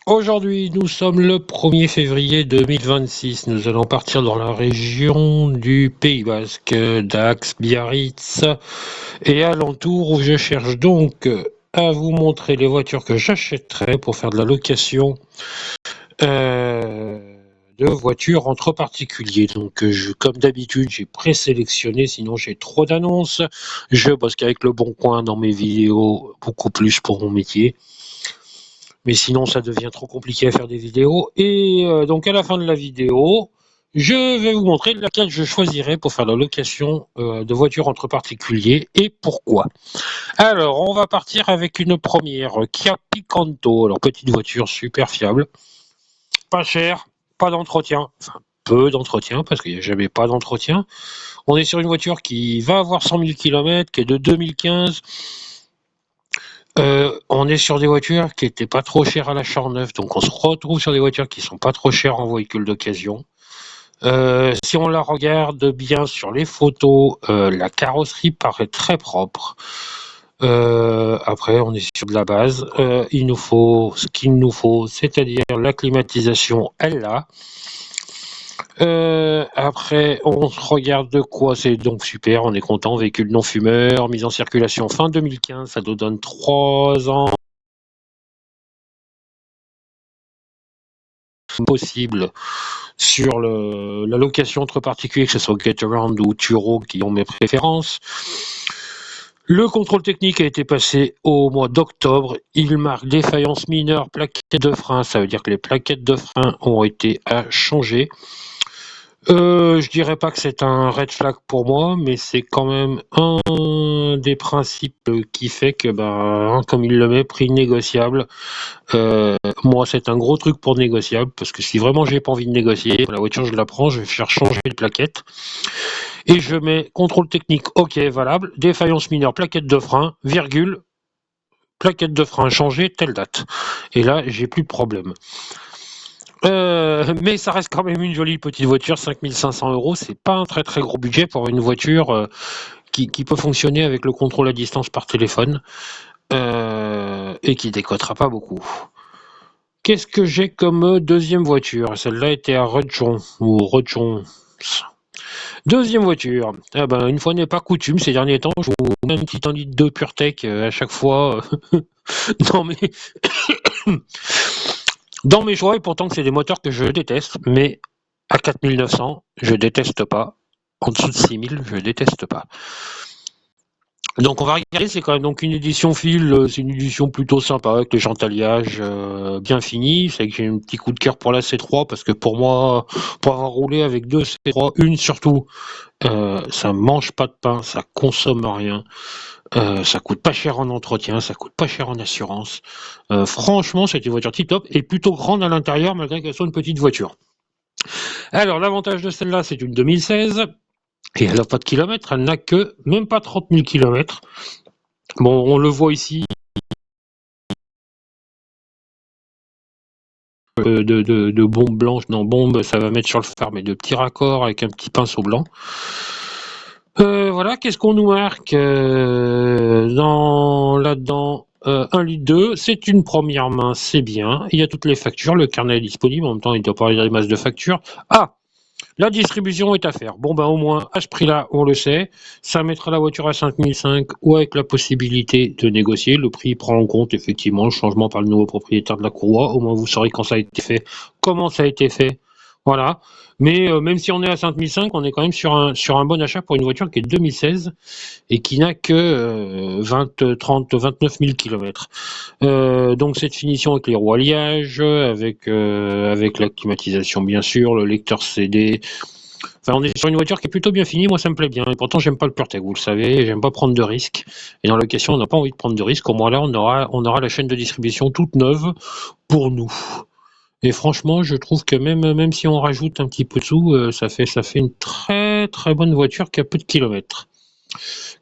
Aujourd'hui, nous sommes le 1er février 2026. Nous allons partir dans la région du Pays Basque, Dax, Biarritz et alentour, où je cherche donc à vous montrer les voitures que j'achèterais pour faire de la location de voitures entre particuliers. Donc, comme d'habitude, j'ai présélectionné, sinon j'ai trop d'annonces. Je bosse qu'avec Le Bon Coin dans mes vidéos, beaucoup plus pour mon métier. Mais sinon, ça devient trop compliqué à faire des vidéos. Et donc, à la fin de la vidéo, je vais vous montrer laquelle je choisirai pour faire la location de voitures entre particuliers et pourquoi. Alors, on va partir avec une première Kia Picanto. Alors, petite voiture super fiable, pas chère, pas d'entretien, enfin peu d'entretien parce qu'il n'y a jamais pas d'entretien. On est sur une voiture qui va avoir 100 000 km, qui est de 2015. On est sur des voitures qui étaient pas trop chères à l'achat en neuf, donc on se retrouve sur des voitures qui sont pas trop chères en véhicule d'occasion. Si on la regarde bien sur les photos, la carrosserie paraît très propre. Après, on est sur de la base. Il nous faut ce qu'il nous faut, c'est-à-dire la climatisation, elle l'a. Après, on regarde de quoi, c'est donc super, on est content, véhicule non fumeur, mise en circulation fin 2015, ça nous donne 3 ans possible sur la location entre particuliers, que ce soit Getaround ou Turo qui ont mes préférences. Le contrôle technique a été passé au mois d'octobre. Il marque défaillance mineure, plaquettes de frein. Ça veut dire que les plaquettes de frein ont été à changer. Je dirais pas que c'est un red flag pour moi, mais c'est quand même un des principes qui fait que, comme il le met, prix négociable. Moi, c'est un gros truc pour négociable, parce que si vraiment j'ai pas envie de négocier, la voiture, je la prends, je vais faire changer les plaquettes. Et je mets contrôle technique, ok, valable, défaillance mineure, plaquette de frein, virgule, plaquette de frein changée, telle date. Et là, j'ai plus de problème. Mais ça reste quand même une jolie petite voiture, 5 500 €, c'est pas un très très gros budget pour une voiture qui peut fonctionner avec le contrôle à distance par téléphone et qui décotera pas beaucoup. Qu'est-ce que j'ai comme deuxième voiture? Celle-là était à Rutschon, ou Rutschon. Deuxième voiture. Ah ben, une fois n'est pas coutume, ces derniers temps, je vous mets un petit litre de PureTech à chaque fois dans mes dans mes choix, et pourtant que c'est des moteurs que je déteste, mais à 4900, je déteste pas. En dessous de 6000, je déteste pas. Donc on va regarder, c'est quand même donc une édition fil, c'est une édition plutôt sympa avec le gentaliage bien fini. C'est que j'ai un petit coup de cœur pour la C3 parce que pour moi, pour avoir roulé avec deux C3, une surtout, ça mange pas de pain, ça consomme rien, ça coûte pas cher en entretien, ça coûte pas cher en assurance. Franchement, c'est une voiture tip top et plutôt grande à l'intérieur malgré qu'elle soit une petite voiture. Alors l'avantage de celle-là, c'est une 2016. Et elle n'a pas de kilomètres, elle n'a que même pas 30 000 kilomètres. Bon, on le voit ici, de bombes blanches, non, bombes, ça va mettre sur le phare, mais de petits raccords avec un petit pinceau blanc. Voilà, qu'est-ce qu'on nous marque là-dedans 1,2 litre, c'est une première main, c'est bien. Il y a toutes les factures, le carnet est disponible, en même temps, il doit pas y avoir des masses de factures. Ah, la distribution est à faire. Bon, au moins, à ce prix-là, on le sait. Ça mettra la voiture à 5005 ou avec la possibilité de négocier. Le prix prend en compte, effectivement, le changement par le nouveau propriétaire de la courroie. Au moins, vous saurez quand ça a été fait, comment ça a été fait. Voilà. Mais même si on est à 5005, on est quand même sur un bon achat pour une voiture qui est 2016 et qui n'a que 20, 30, 29 000 km. Donc cette finition avec les roues alliages, avec la climatisation bien sûr, le lecteur CD. Enfin, on est sur une voiture qui est plutôt bien finie, moi ça me plaît bien. Et pourtant j'aime pas le PureTech, vous le savez, j'aime pas prendre de risques. Et dans la location, on n'a pas envie de prendre de risques. Au moins là, on aura la chaîne de distribution toute neuve pour nous. Et franchement, je trouve que même si on rajoute un petit peu de sous, ça fait une très très bonne voiture qui a peu de kilomètres.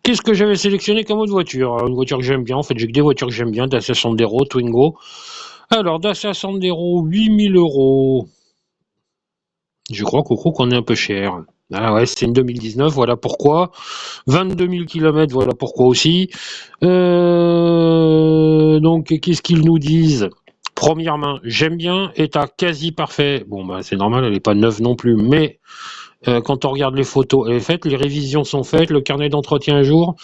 Qu'est-ce que j'avais sélectionné comme autre voiture? Une voiture que j'aime bien, en fait j'ai que des voitures que j'aime bien, Dacia Sandero, Twingo. Alors Dacia Sandero, 8 000 €. Je crois qu'on est un peu cher. Ah ouais, c'est une 2019, voilà pourquoi. 22 000 km, voilà pourquoi aussi. Donc qu'est-ce qu'ils nous disent? première main, j'aime bien. État quasi parfait. Bon, bah, c'est normal, elle n'est pas neuve non plus, mais quand on regarde les photos, elle est faite, les révisions sont faites, le carnet d'entretien à jour.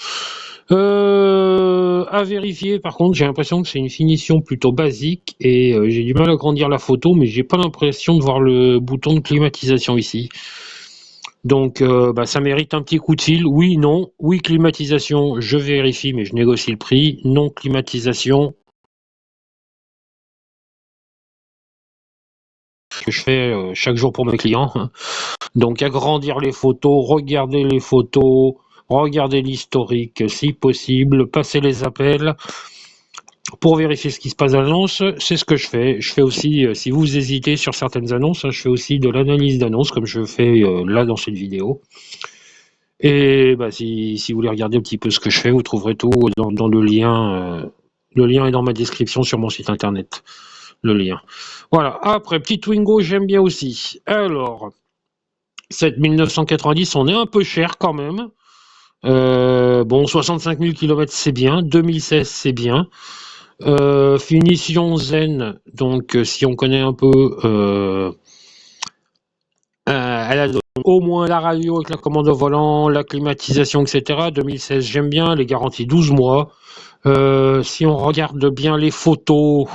À vérifier, par contre, j'ai l'impression que c'est une finition plutôt basique et j'ai du mal à grandir la photo, mais j'ai pas l'impression de voir le bouton de climatisation ici. Donc, ça mérite un petit coup de fil. Oui, non. Oui, climatisation, je vérifie, mais je négocie le prix. Non, climatisation. Que je fais chaque jour pour mes clients. Donc, agrandir les photos, regarder les photos, regarder l'historique si possible, passer les appels pour vérifier ce qui se passe à l'annonce. C'est ce que je fais. Je fais aussi, si vous hésitez sur certaines annonces, je fais aussi de l'analyse d'annonces comme je fais là dans cette vidéo. Et bah, si vous voulez regarder un petit peu ce que je fais, vous trouverez tout dans le lien. Le lien est dans ma description sur mon site internet. Le lien. Voilà. Après, petit Twingo, j'aime bien aussi. Alors, cette 1990, on est un peu cher quand même. Bon, 65 000 km, c'est bien. 2016, c'est bien. Finition zen. Donc, si on connaît un peu, elle a au moins la radio avec la commande au volant, la climatisation, etc. 2016, j'aime bien. Les garanties 12 mois. Si on regarde bien les photos,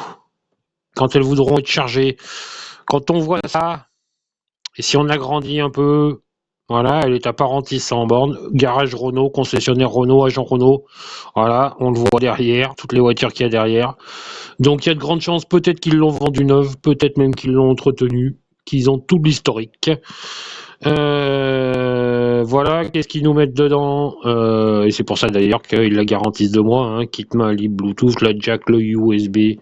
quand elles voudront être chargées, quand on voit ça, et si on agrandit un peu, voilà, elle est apparentée sans borne. Garage Renault, concessionnaire Renault, agent Renault. Voilà, on le voit derrière, toutes les voitures qu'il y a derrière. Donc il y a de grandes chances, peut-être qu'ils l'ont vendu neuve, peut-être même qu'ils l'ont entretenu, qu'ils ont tout l'historique. Voilà, qu'est-ce qu'ils nous mettent dedans et c'est pour ça d'ailleurs qu'ils la garantissent de moi, hein, kit main libre Bluetooth, la jack, le USB,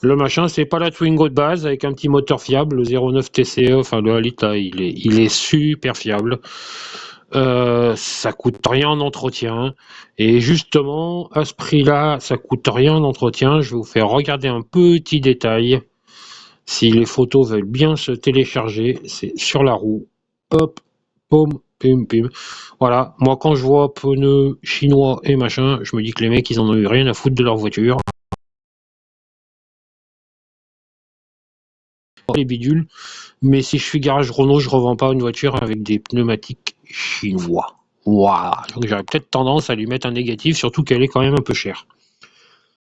le machin, c'est pas la Twingo de base avec un petit moteur fiable, le 09 TCE, enfin le 1 litre là, il est super fiable. Ça coûte rien en entretien et justement à ce prix-là, ça coûte rien en entretien. Je vais vous faire regarder un petit détail. Si les photos veulent bien se télécharger, c'est sur la roue. Hop, pom, pim, pim. Voilà, moi quand je vois pneus chinois et machin, je me dis que les mecs ils en ont eu rien à foutre de leur voiture. Les bidules, mais si je suis garage Renault, je revends pas une voiture avec des pneumatiques chinois. Voilà, donc j'aurais peut-être tendance à lui mettre un négatif, surtout qu'elle est quand même un peu chère.